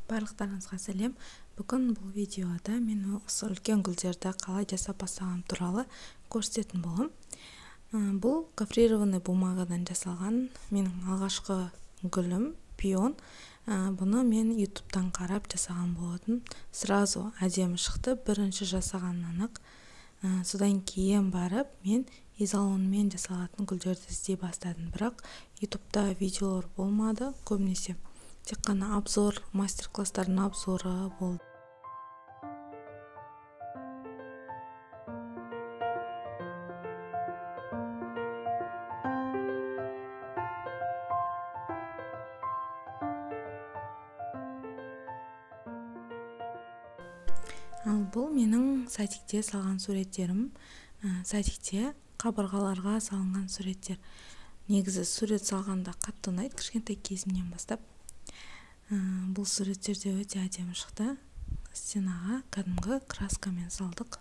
Барлықтарыңызға сәлем. Бүгін бұл видеода мен осы үлкен гүлдерді қалай жасап бастағаным туралы көрсететін боламын. Бұл гофрированный бумагадан жасалған менің алғашқы гүлім пион. Бұны мен ютубтан қарап жасаған болатын. Сразу әдемі шықты, бірінші жасағаннан-ақ. Содан кейін барып мен изолонмен жасалатын гүлдерді іздей бастадым. Бірақ ютубта видеолар болмады, көбінесе тек қана обзор, мастер-класстардың обзоры болды. Ал бұл менің садикте салған суреттерім. Садикте қабырғаларға салынған суреттер. Негізі сурет салғанда қатты ұнайды, кішкентай кезімнен бастап. Бұл суреттерде өте әдемі шықты. Стенаға кәдімгі краскамен салдық.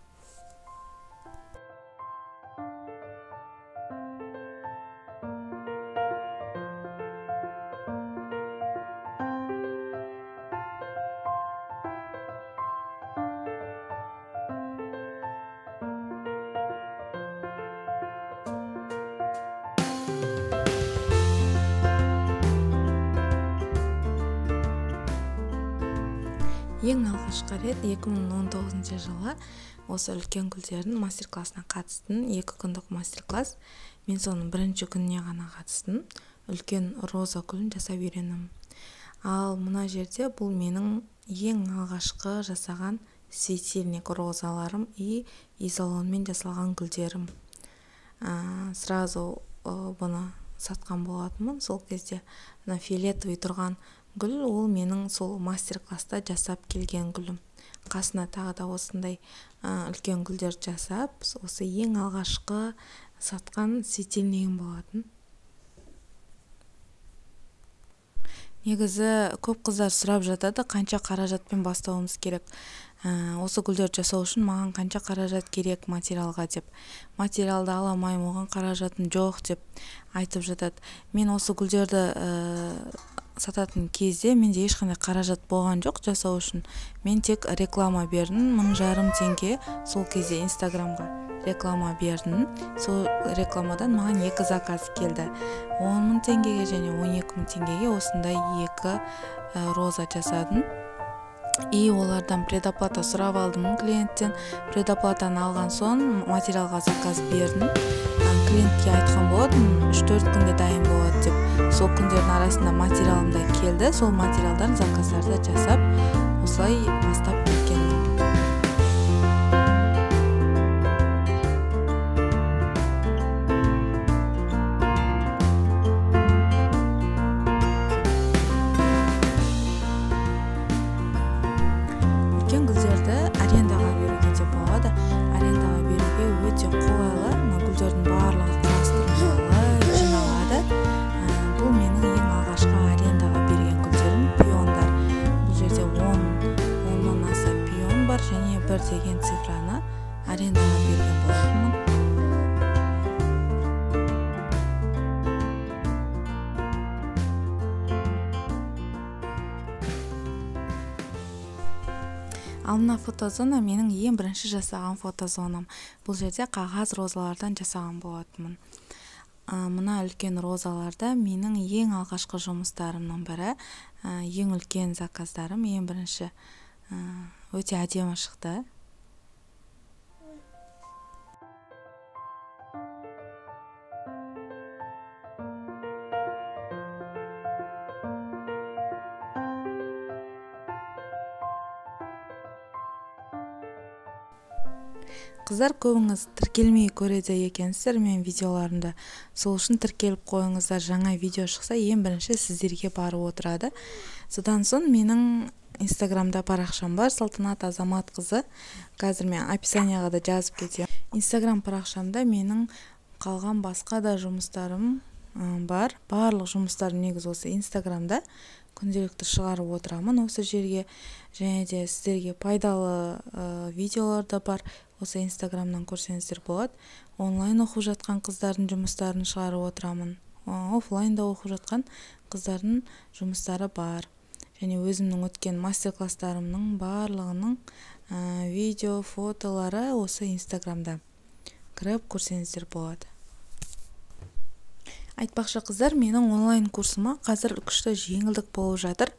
Ең алғашқы рет 2019 жылы осы үлкен гүлдердің мастер-классына қатыстым. 2 күндік мастер-класс. Мен соның бірінші күніне ғана қатыстым. Үлкен роза гүлін жасап үйрендім. Ал мына жерде бұл менің ең алғашқы жасаған светильник розаларым и изолонмен жасалған гүлдерім. Сразу бұны сатқан болатынмын. Сол кезде фиолетовый тұрған гүл, ол менің сол мастер-класста жасап келген гүлім. Қасына тағы да осындай үлкен гүлдер жасап, осы ең алғашқы сатқан светильнигім болатын. Негізі көп қыздар сұрап жатады, қанша қаражатпен бастауымыз керек. Осы гүлдер жасау үшін маған қанша қаражат керек материалға деп. Материалды аламаймын, оған қаражатым жоқ деп айтып жатады. Мен осы гүлдерді сататын кезде менде ешқандай қаражат болған жоқ жасау үшін. Мен тек реклама бердім, 1,5 теңге сол кезде инстаграмға реклама бердім. Сол рекламадан маған 2 заказ келді. 10.000 теңгеге және 12.000 теңгеге осындай 2 роза жасадым. И олардан предоплата сұрап алдым клиенттен. Предоплатаны алған соң материалға заказ бердім. Клиентке айтқан болатын, 3-4 күнде дайын болады деп. Сол күндердің арасында материалым да келді. Сол материалдан заказдарды жасап, осылай бастап кеткенмін. Үлкен гүлдерді арендаға беруге де болады. Арендаға беруге өте қолайлы. Гүлдердің барлығы құрастырылып жиналады. Бұл менің ең алғашқы арендаға берген гүлдерім пиондар. Бұл жерде 10-нан аса пион бар және 1 деген цифраны арендаға берген болатынмын. Ал мына фотозона менің ең бірінші жасаған фотозонам. Бұл жерде қағаз розалардан жасаған болатынмын. Мына үлкен розаларда менің ең алғашқы жұмыстарымның бірі, ең үлкен заказдарым, ең бірінші өте әдемі шықты. Қыздар көбіңіз тіркелмей көреді екенсіздер мен видеоларымда. Сол үшін тіркеліп қойыңыздар, жаңа видео шықса ең бірінші сіздерге барып отырады. Содан соң менің инстаграмда парақшам бар, Салтанат Азаматқызы. Қазір мен описанияға да жазып кетемін. Инстаграм парақшамда менің қалған басқа да жұмыстарым бар. Барлық жұмыстарым негізі осы инстаграмда күнделікті шығарып отырамын осы жерге. Және де сіздерге пайдалы видеолар да бар. Осы инстаграмнан көрсеңіздер болады. Онлайн оқып жатқан қыздардың жұмыстарын шығарып отырамын. Офлайнда оқып жатқан қыздардың жұмыстары бар. және өзімнің өткен мастер-класстарымның барлығының видео, фотолары осы Инстаграмда. Кіріп көрсеңіздер болады. Айтпақшы қыздар, менің онлайн курсыма қазір күшті жеңілдік болып жатыр.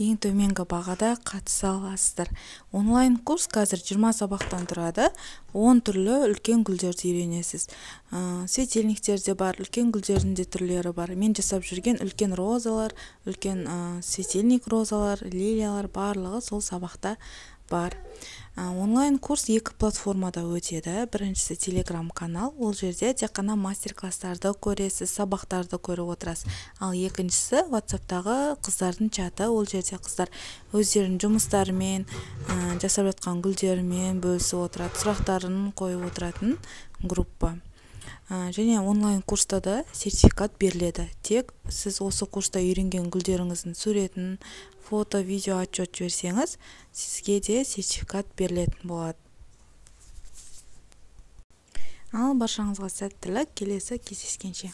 Ең төменгі бағада қатыса аласыздар. Онлайн курс қазір 20 сабақтан тұрады. 10 түрлі үлкен гүлдерді үйренесіз. Светильниктер де бар, үлкен гүлдердің де түрлері бар. Мен жасап жүрген үлкен розалар, үлкен светильник розалар, лилиялар барлығы сол сабақта бар. Онлайн курс 2 платформада өтеді. Біріншісі Telegram канал, ол жерде тек қана мастер-класстарды көресіз, сабақтарды көріп отырасыз. Ал екіншісі WhatsApp-тағы қыздардың чаты, ол жерде қыздар өздерінің жұмыстарымен, жасап жатқан гүлдерімен бөлісіп отырады, сұрақтарын қойып отыратын группа. Және онлайн курста да сертификат беріледі. Тек сіз осы курста үйренген гүлдеріңіздің суретін, фото, видео, отчет жіберсеңіз, сізге де сертификат берілетін болады. Ал баршаңызға сәттілік, келесі кездескенше.